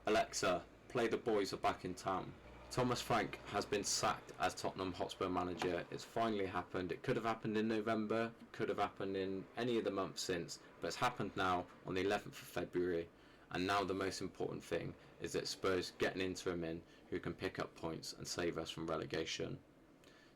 Alexa, play The Boys Are Back in Town. Thomas Frank has been sacked as Tottenham Hotspur manager. It's finally happened. It could have happened in November, could have happened in any of the months since, but it's happened now on the 11th of February. And now the most important thing is that Spurs get an interim in who can pick up points and save us from relegation.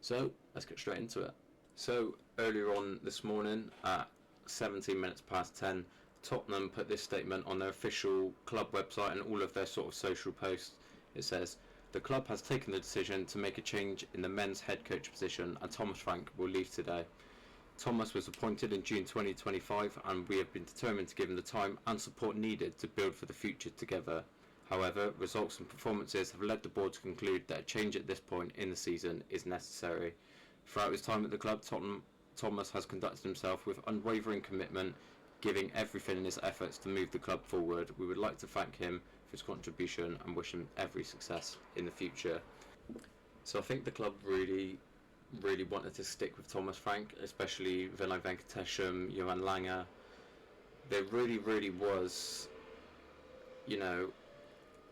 So let's get straight into it. So earlier on this morning at 17 minutes past 10, Tottenham put this statement on their official club website and all of their sort of social posts. It says, "The club has taken the decision to make a change in the men's head coach position and Thomas Frank will leave today. Thomas was appointed in June 2025 and we have been determined to give him the time and support needed to build for the future together. However, results and performances have led the board to conclude that a change at this point in the season is necessary. Throughout his time at the club, Thomas has conducted himself with unwavering commitment, giving everything in his efforts to move the club forward. We would like to thank him for his contribution and wish him every success in the future." So I think the club really wanted to stick with Thomas Frank, especially Vinay Venkatesham, Johan Lange. There really was,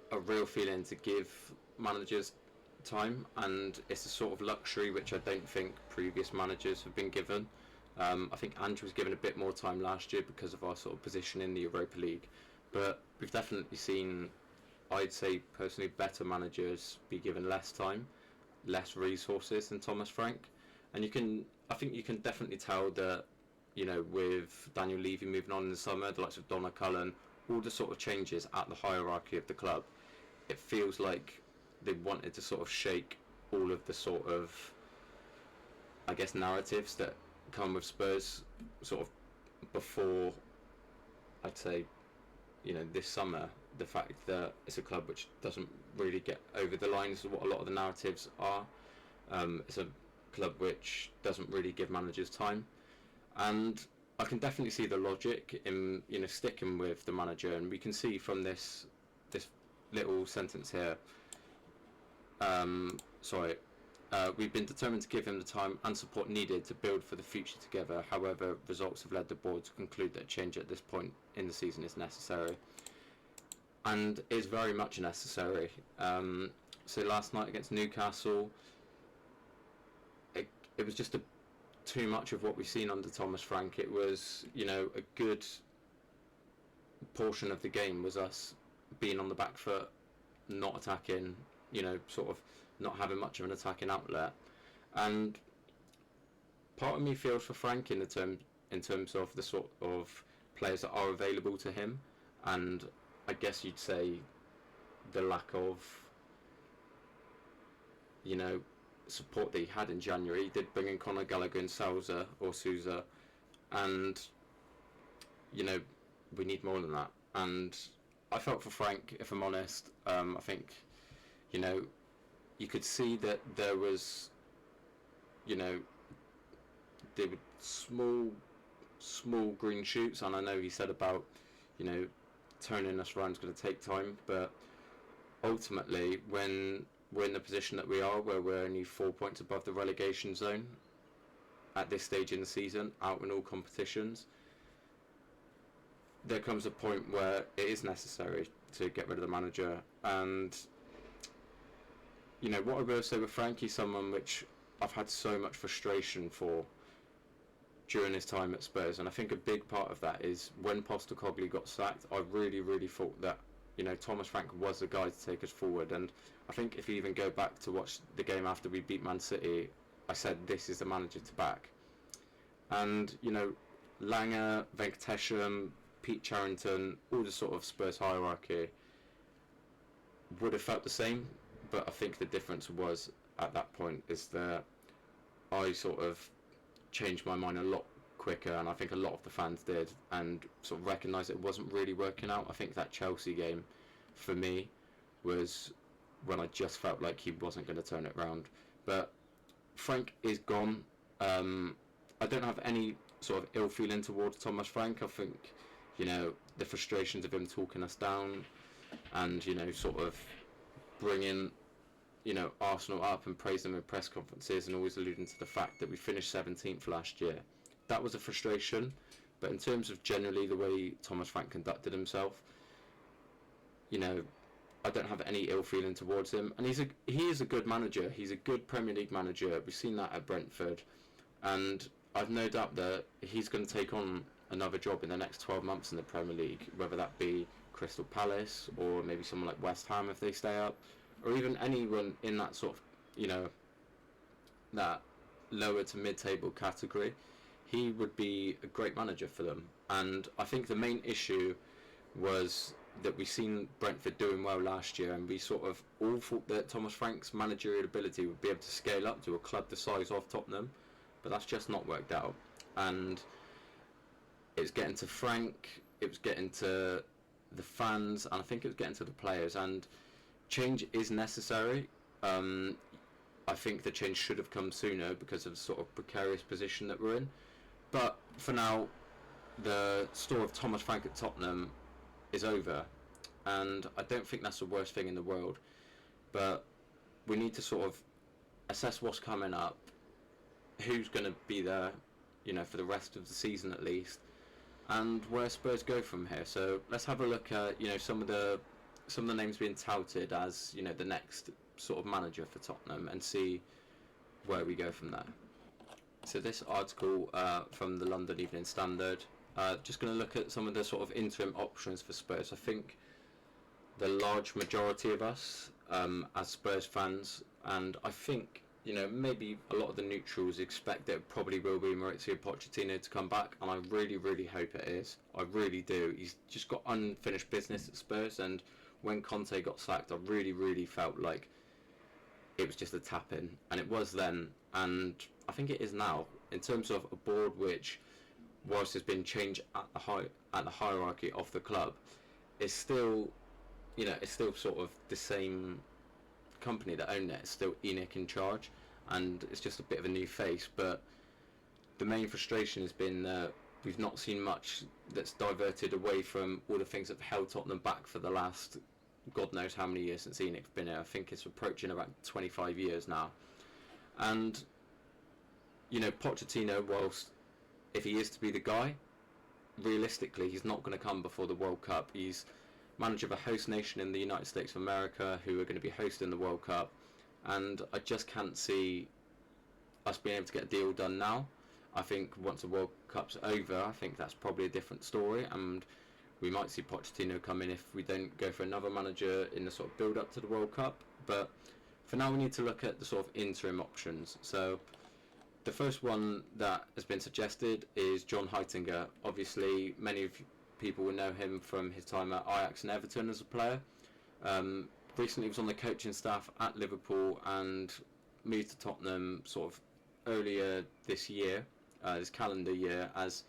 a real feeling to give managers time, and it's a sort of luxury which I don't think previous managers have been given. I think Andrew was given a bit more time last year because of our sort of position in the Europa League, but we've definitely seen, I'd say personally, better managers be given less time, less resources than Thomas Frank. And I think you can definitely tell that, with Daniel Levy moving on in the summer, the likes of Donna Cullen, all the sort of changes at the hierarchy of the club, it feels like they wanted to sort of shake all of the sort of, I guess, narratives that come with Spurs sort of before, I'd say, this summer. The fact that it's a club which doesn't really get over the lines of what a lot of the narratives are. It's a club which doesn't really give managers time, and I can definitely see the logic in sticking with the manager. And we can see from this little sentence here. We've been determined to give him the time and support needed to build for the future together. However, results have led the board to conclude that change at this point in the season is necessary. And is very much necessary. So last night against Newcastle, it was just too much of what we've seen under Thomas Frank. It was, a good portion of the game was us being on the back foot, not attacking, sort of not having much of an attacking outlet. And part of me feels for Frank in terms of the sort of players that are available to him, and I guess you'd say the lack of support that he had in January. He did bring in Conor Gallagher and Sousa, and we need more than that. And I felt for Frank, if I'm honest. I think you could see that there was there were small green shoots, and I know he said about turning us around is going to take time, but ultimately when we're in the position that we are, where we're only 4 points above the relegation zone at this stage in the season, out in all competitions, there comes a point where it is necessary to get rid of the manager. And what I will say with Frank, he's someone which I've had so much frustration for during his time at Spurs, and I think a big part of that is when Postecoglou got sacked, I really thought that Thomas Frank was the guy to take us forward. And I think if you even go back to watch the game after we beat Man City, I said this is the manager to back. And Lange, Venkatesham, Pete Charrington, all the sort of Spurs hierarchy would have felt the same, but I think the difference was at that point is that I sort of changed my mind a lot quicker, and I think a lot of the fans did, and sort of recognised it wasn't really working out. I think that Chelsea game for me was when I just felt like he wasn't going to turn it around. But Frank is gone. I don't have any sort of ill feeling towards Thomas Frank. I think the frustrations of him talking us down and sort of bringing Arsenal up and praising them in press conferences and always alluding to the fact that we finished 17th last year, that was a frustration. But in terms of generally the way Thomas Frank conducted himself, I don't have any ill feeling towards him, and he is a good manager. He's a good Premier League manager. We've seen that at Brentford, and I've no doubt that he's going to take on another job in the next 12 months in the Premier League, whether that be Crystal Palace or maybe someone like West Ham if they stay up, or even anyone in that sort of, that lower to mid-table category. He would be a great manager for them. And I think the main issue was that we've seen Brentford doing well last year, and we sort of all thought that Thomas Frank's managerial ability would be able to scale up to a club the size of Tottenham, but that's just not worked out. And it was getting to Frank, it was getting to the fans, and I think it was getting to the players. And change is necessary. I think the change should have come sooner because of the sort of precarious position that we're in. But for now, the story of Thomas Frank at Tottenham is over, and I don't think that's the worst thing in the world. But we need to sort of assess what's coming up, who's going to be there, for the rest of the season at least, and where Spurs go from here. So let's have a look at some of the names being touted as the next sort of manager for Tottenham, and see where we go from there. So this article from the London Evening Standard, just going to look at some of the sort of interim options for Spurs. I think the large majority of us as Spurs fans, and I think maybe a lot of the neutrals expect that it probably will be Mauricio Pochettino to come back, and I really, really hope it is. I really do. He's just got unfinished business at Spurs, and when Conte got sacked, I really, really felt like it was just a tap-in, and it was then, and I think it is now, in terms of a board which, whilst there's been change at the hierarchy of the club, is still, it's still sort of the same company that own it. It's still ENIC in charge, and it's just a bit of a new face. But the main frustration has been we've not seen much that's diverted away from all the things that have held Tottenham back for the last God knows how many years since ENIC's been here. I think it's approaching about 25 years now. And Pochettino, whilst if he is to be the guy, realistically he's not going to come before the World Cup. He's manager of a host nation in the United States of America who are going to be hosting the World Cup, and I just can't see us being able to get a deal done now. I think once the World Cup's over, I think that's probably a different story, and we might see Pochettino come in if we don't go for another manager in the sort of build up to the World Cup. But for now we need to look at the sort of interim options. So the first one that has been suggested is John Heitinger. Obviously many of people will know him from his time at Ajax and Everton as a player. Recently he was on the coaching staff at Liverpool and moved to Tottenham sort of earlier this year, this calendar year, as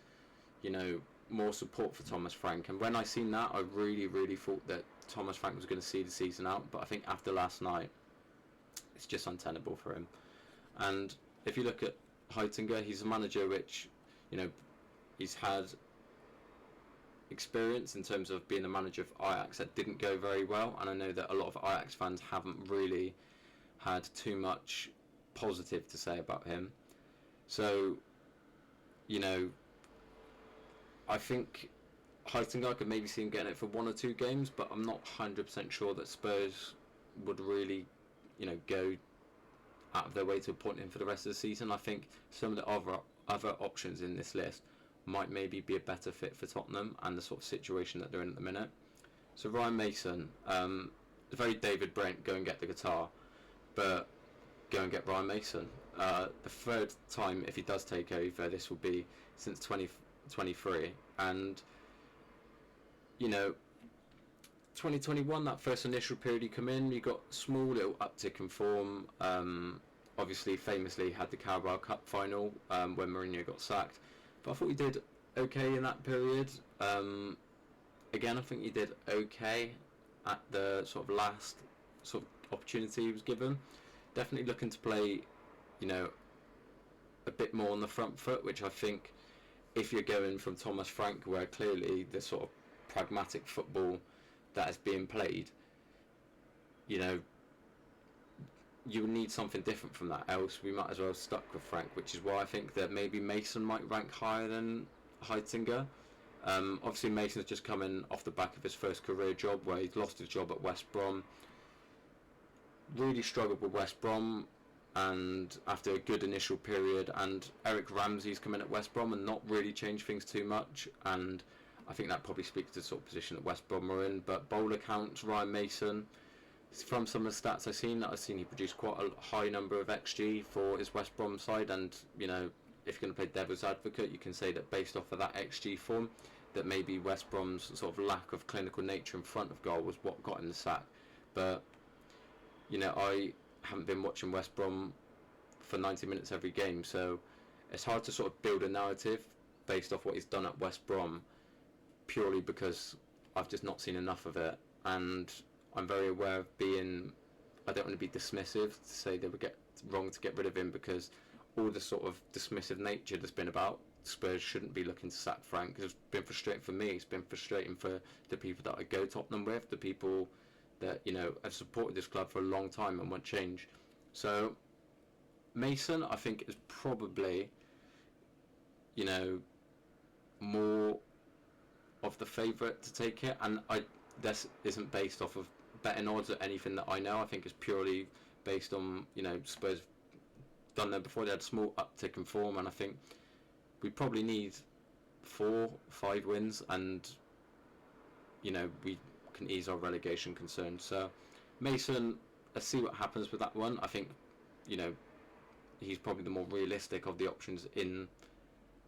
more support for Thomas Frank. And when I seen that, I really, really thought that Thomas Frank was going to see the season out, but I think after last night it's just untenable for him. And if you look at Heitinger, he's a manager which he's had experience in terms of being the manager of Ajax that didn't go very well, and I know that a lot of Ajax fans haven't really had too much positive to say about him. So I think Heitinger, I could maybe see him getting it for 1 or 2 games, but I'm not 100% sure that Spurs would really go out of their way to appoint him for the rest of the season. I think some of the other options in this list might maybe be a better fit for Tottenham and the sort of situation that they're in at the minute. So Ryan Mason, very David Brent, go and get the guitar, but go and get Ryan Mason. The third time, if he does take over, this will be since 2023, and 2021, that first initial period you come in, you got small little uptick in form. Obviously, famously had the Carabao Cup final when Mourinho got sacked. But I thought he did okay in that period. Again, I think he did okay at the sort of last sort of opportunity he was given. Definitely looking to play, a bit more on the front foot, which I think if you're going from Thomas Frank, where clearly the sort of pragmatic football that is being played, you need something different from that, else we might as well have stuck with Frank, which is why I think that maybe Mason might rank higher than Heitinger. Obviously, Mason's just coming off the back of his first career job, where he's lost his job at West Brom. Really struggled with West Brom, and after a good initial period, and Eric Ramsey's come in at West Brom and not really changed things too much, and I think that probably speaks to the sort of position that West Brom are in. But bold accounts, Ryan Mason, from some of the stats I've seen he produced quite a high number of XG for his West Brom side, and you know, if you're going to play devil's advocate, you can say that based off of that XG form, that maybe West Brom's sort of lack of clinical nature in front of goal was what got him the sack. But you know, I haven't been watching West Brom for 90 minutes every game, so it's hard to sort of build a narrative based off what he's done at West Brom, purely because I've just not seen enough of it, and I'm very aware of being, I don't want to be dismissive to say they would get wrong to get rid of him, because all the sort of dismissive nature that's been about Spurs shouldn't be looking to sack Frank. It's been frustrating for me, it's been frustrating for the people that I go Tottenham with, the people that, you know, have supported this club for a long time and won't change. So Mason, I think, is probably, you know, more of the favourite to take it, and this isn't based off of betting odds or anything that I know. I think it's purely based on, you know, Spurs done that before. They had a small uptick in form, and I think we probably need 4-5 wins, and you know, we can ease our relegation concerns. So Mason, let's see what happens with that one. I think, you know, he's probably the more realistic of the options in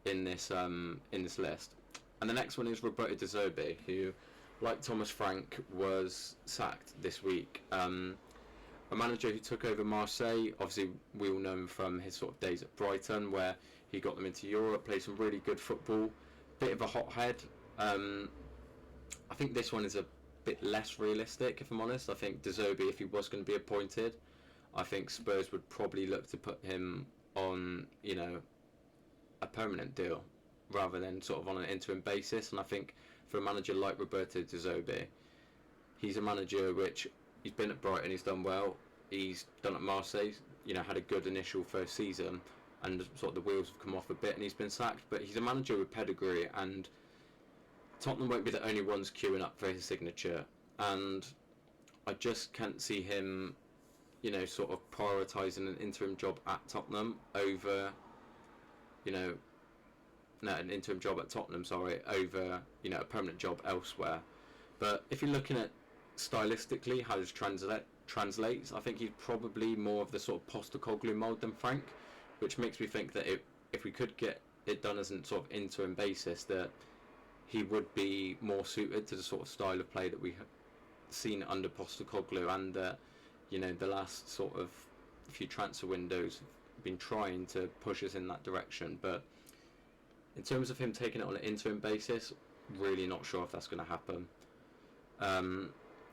this list. And the next one is Roberto De Zerbi, who, like Thomas Frank, was sacked this week. A manager who took over Marseille. Obviously, we all know him from his sort of days at Brighton, where he got them into Europe, played some really good football. Bit of a hothead. I think this one is a bit less realistic, if I'm honest. I think De Zerbi, if he was going to be appointed, I think Spurs would probably look to put him on, you know, a permanent deal rather than sort of on an interim basis. And I think for a manager like Roberto De Zerbi, he's a manager which he's been at Brighton, he's done well, he's done at Marseille, you know, had a good initial first season, and sort of the wheels have come off a bit and he's been sacked. But he's a manager with pedigree, and Tottenham won't be the only ones queuing up for his signature, and I just can't see him, you know, sort of prioritising an interim job at Tottenham over, you know, no, an interim job at Tottenham, sorry, over, you know, a permanent job elsewhere. But if you're looking at stylistically how this translates, I think he's probably more of the sort of Postecoglou mould than Frank, which makes me think that if we could get it done as a sort of interim basis, that he would be more suited to the sort of style of play that we have seen under Postecoglou, and that, you know, the last sort of few transfer windows have been trying to push us in that direction. But in terms of him taking it on an interim basis, really not sure if that's going to happen.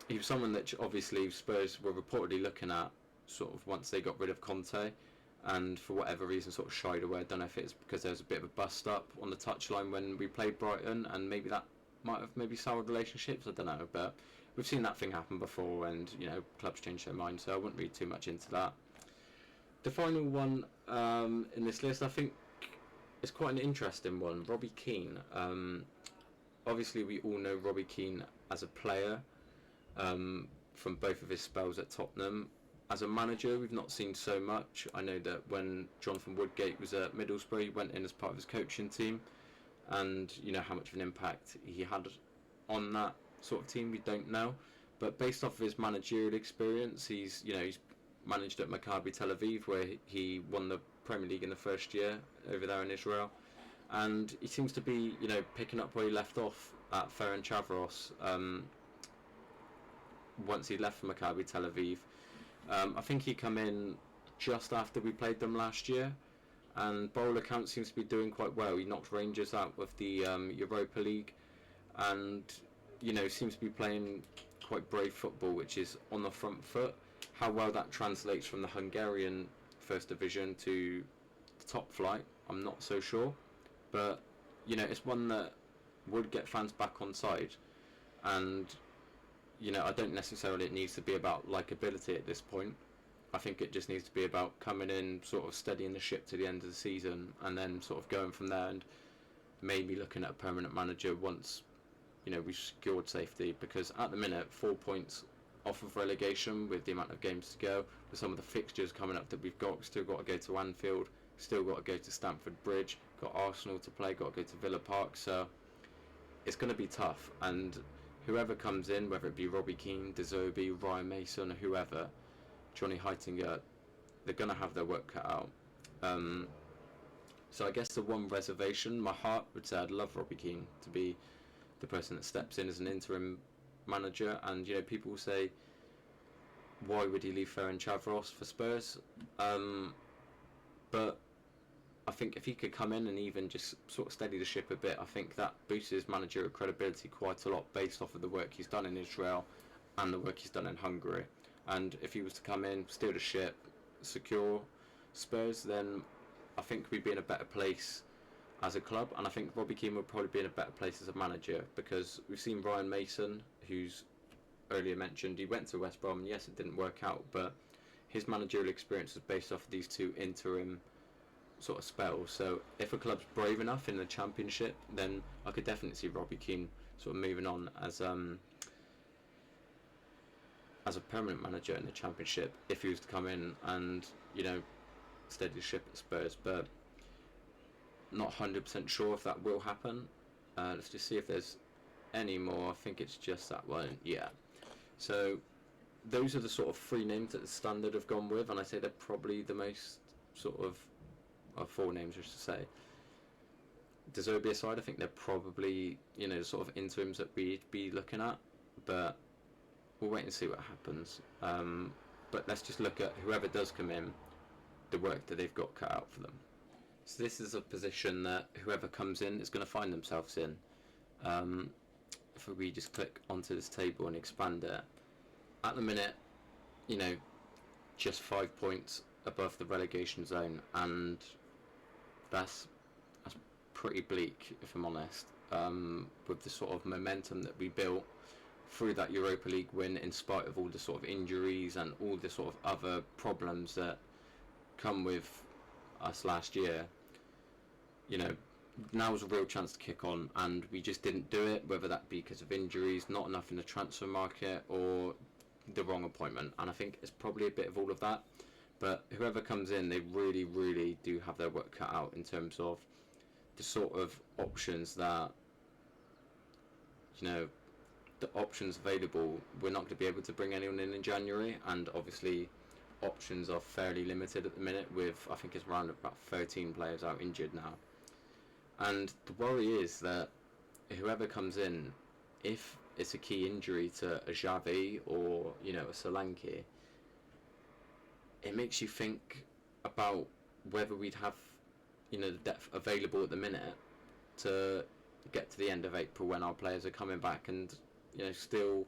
He was someone that obviously Spurs were reportedly looking at sort of once they got rid of Conte, and for whatever reason sort of shied away. I don't know if it's because there was a bit of a bust up on the touchline when we played Brighton, and maybe that might have maybe soured relationships, I don't know, but we've seen that thing happen before, and, you know, clubs change their mind, so I wouldn't read too much into that. The final one in this list, I think, is quite an interesting one. Robbie Keane. Obviously, we all know Robbie Keane as a player from both of his spells at Tottenham. As a manager, we've not seen so much. I know that when Jonathan Woodgate was at Middlesbrough, he went in as part of his coaching team, and you know how much of an impact he had on that sort of team, we don't know. But based off of his managerial experience, he's managed at Maccabi Tel Aviv, where he won the Premier League in the first year over there in Israel, and he seems to be, you know, picking up where he left off at Ferencvaros once he left for Maccabi Tel Aviv. I think he come in just after we played them last year, and by all accounts seems to be doing quite well. He knocked Rangers out with the Europa League, and, you know, seems to be playing quite brave football, which is on the front foot. How well that translates from the Hungarian First Division to the top flight, I'm not so sure. But, you know, it's one that would get fans back on side. And, you know, I don't necessarily it needs to be about likability at this point. I think it just needs to be about coming in, sort of steadying the ship to the end of the season, and then sort of going from there. And maybe looking at a permanent manager once, we've secured safety, because at the minute 4 points off of relegation with the amount of games to go, with some of the fixtures coming up that we've got. We've still got to go to Anfield, still got to go to Stamford Bridge, got Arsenal to play, got to go to Villa Park, so it's going to be tough. And whoever comes in, whether it be Robbie Keane, De Zerbi, Ryan Mason, or whoever, Johnny Heitinger, they're going to have their work cut out. So I guess the one reservation, my heart would say I'd love Robbie Keane to be the person that steps in as an interim manager. And people say, why would he leave Ferran Chavros for Spurs? But I think if he could come in and even just sort of steady the ship a bit, I think that boosts his managerial credibility quite a lot, based off of the work he's done in Israel and the work he's done in Hungary. And if he was to come in, steer the ship, secure Spurs, then I think we'd be in a better place as a club. And I think Robbie Keane would probably be in a better place as a manager, because we've seen Ryan Mason, who's earlier mentioned, he went to West Brom, and yes, it didn't work out, but his managerial experience was based off of these two interim sort of spells. So if a club's brave enough in the Championship, then I could definitely see Robbie Keane sort of moving on as a permanent manager in the Championship, if he was to come in and steady the ship at Spurs. But not 100% sure if that will happen. Let's just see if there's any more. I think it's just that one. Yeah. So those are the sort of three names that the Standard have gone with, and I say they're probably the most sort of four names, I should say. De Zerbi aside, I think they're probably the sort of interims that we'd be looking at, but we'll wait and see what happens. But let's just look at whoever does come in, the work that they've got cut out for them. So this is a position that whoever comes in is going to find themselves in. If we just click onto this table and expand it, at the minute, just 5 points above the relegation zone, and that's pretty bleak, if I'm honest. With the sort of momentum that we built through that Europa League win, in spite of all the sort of injuries and all the sort of other problems that come with us last year, now is a real chance to kick on, and we just didn't do it, whether that be because of injuries, not enough in the transfer market, or the wrong appointment. And I think it's probably a bit of all of that. But whoever comes in, they really, really do have their work cut out in terms of the sort of options that, the options available. We're not going to be able to bring anyone in January, and obviously options are fairly limited at the minute, with I think it's around about 13 players out injured now. And the worry is that whoever comes in, if it's a key injury to a Xavi or a Solanke, it makes you think about whether we'd have the depth available at the minute to get to the end of April, when our players are coming back, and still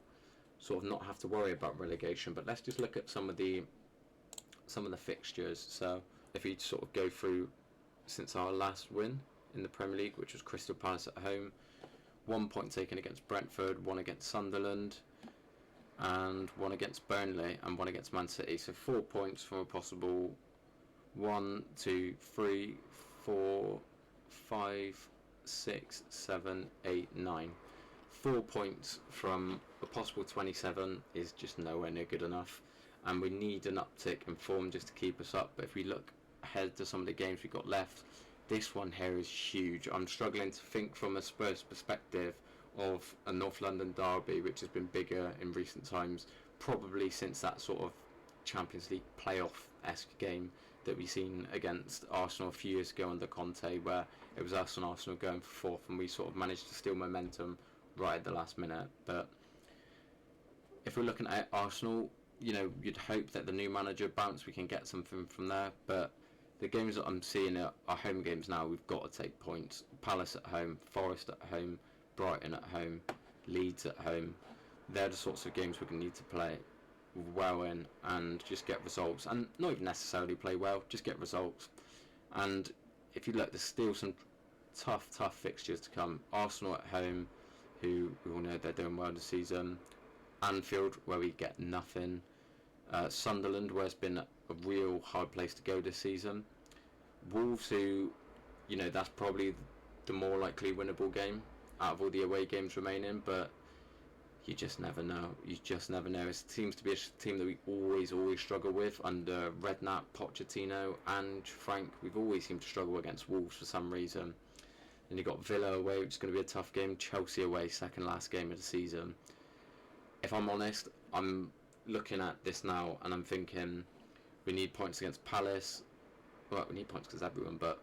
sort of not have to worry about relegation. But let's just look at some of the fixtures. So if you sort of go through since our last win in the Premier League, which was Crystal Palace at home, 1 point taken against Brentford, 1 against Sunderland, and 1 against Burnley, and 1 against Man City. So 4 points from a possible 1, 2, 3, 4, 5, 6, 7, 8, 9. 4 points from a possible 27 is just nowhere near good enough, and we need an uptick in form just to keep us up. But if we look ahead to some of the games we've got left, this one here is huge. I'm struggling to think from a Spurs perspective of a North London derby, which has been bigger in recent times, probably since that sort of Champions League playoff-esque game that we seen against Arsenal a few years ago under Conte, where it was us and Arsenal going for fourth, and we sort of managed to steal momentum right at the last minute. But if we're looking at Arsenal, you'd hope that the new manager bounce, we can get something from there. But the games that I'm seeing are home games now. We've got to take points. Palace at home, Forest at home, Brighton at home, Leeds at home. They're the sorts of games we're going to need to play well in and just get results. And not even necessarily play well, just get results. And if you look, there's still some tough fixtures to come. Arsenal at home, who we all know they're doing well this season. Anfield, where we get nothing. Sunderland, where it's been a real hard place to go this season. Wolves, who, that's probably the more likely winnable game out of all the away games remaining, but you just never know. You just never know. It seems to be a team that we always struggle with under Redknapp, Pochettino, and Frank. We've always seemed to struggle against Wolves for some reason. And you've got Villa away, which is going to be a tough game. Chelsea away, second last game of the season. If I'm honest, I'm looking at this now and I'm thinking we need points against Palace. Well, we need points against everyone, but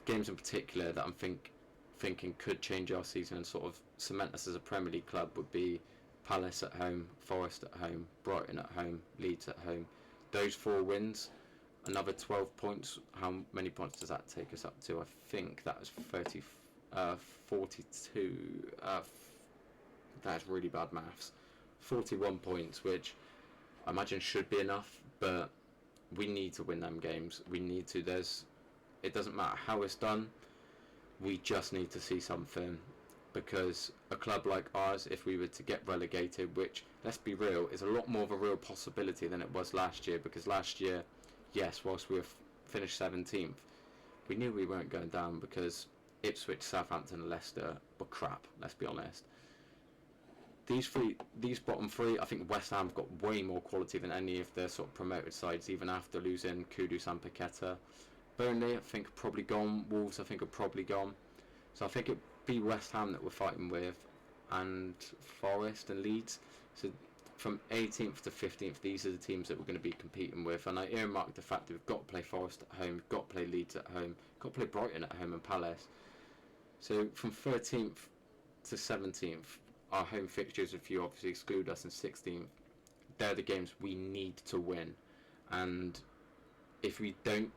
games in particular that I'm thinking could change our season and sort of cement us as a Premier League club would be Palace at home, Forest at home, Brighton at home, Leeds at home. Those 4 wins, another 12 points. How many points does that take us up to? I think that was 42. That's really bad maths. 41 points, which I imagine should be enough, but we need to win them games. We need to. It doesn't matter how it's done. We just need to see something, because a club like ours, if we were to get relegated, which, let's be real, is a lot more of a real possibility than it was last year, because last year, yes, whilst we were finished 17th, we knew we weren't going down because Ipswich, Southampton and Leicester were crap, let's be honest. These bottom 3, I think West Ham have got way more quality than any of the sort of promoted sides, even after losing Kudus and Paqueta. Burnley, I think, are probably gone. Wolves, I think, are probably gone. So I think it'd be West Ham that we're fighting with, and Forest and Leeds. So from 18th to 15th, these are the teams that we're going to be competing with. And I earmarked the fact that we've got to play Forest at home, we've got to play Leeds at home, we've got to play Brighton at home and Palace. So from 13th to 17th, our home fixtures, if you obviously exclude us, in 16th, they're the games we need to win. And if we don't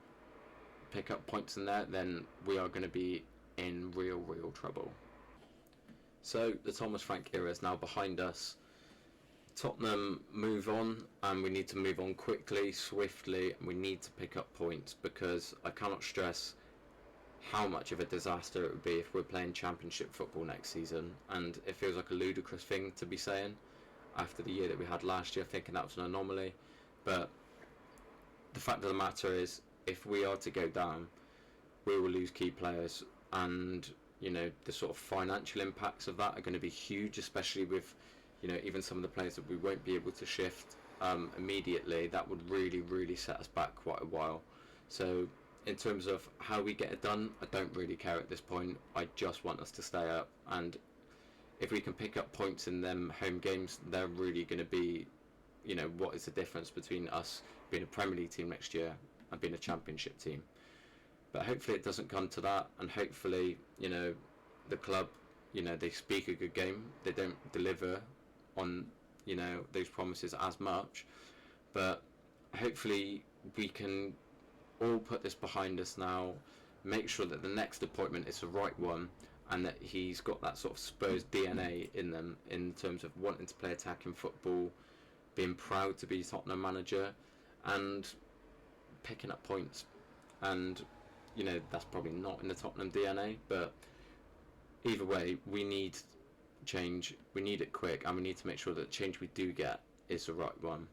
pick up points in there, then we are going to be in real trouble. So the Thomas Frank era is now behind us. Tottenham move on, and we need to move on quickly, swiftly, and we need to pick up points, because I cannot stress how much of a disaster it would be if we're playing Championship football next season. And it feels like a ludicrous thing to be saying after the year that we had last year, thinking that was an anomaly. But the fact of the matter is, if we are to go down, we will lose key players, and the sort of financial impacts of that are going to be huge, especially with even some of the players that we won't be able to shift immediately. That would really set us back quite a while. So in terms of how we get it done, I don't really care at this point. I just want us to stay up, and if we can pick up points in them home games, they're really going to be what is the difference between us being a Premier League team next year and being a Championship team. But hopefully it doesn't come to that, and hopefully the club, they speak a good game, they don't deliver on those promises as much, but hopefully we can all put this behind us now, make sure that the next appointment is the right one, and that he's got that sort of Spurs DNA in them, in terms of wanting to play attacking football, being proud to be Tottenham manager, and picking up points. And that's probably not in the Tottenham DNA, but either way, we need change, we need it quick, and we need to make sure that the change we do get is the right one.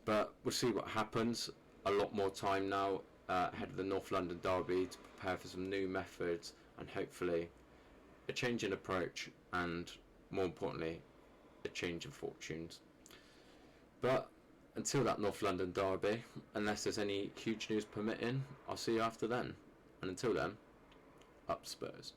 But we'll see what happens. A lot more time now ahead of the North London derby to prepare for some new methods, and hopefully a change in approach, and more importantly, a change in fortunes. But until that North London derby, unless there's any huge news permitting, I'll see you after then. And until then, up Spurs.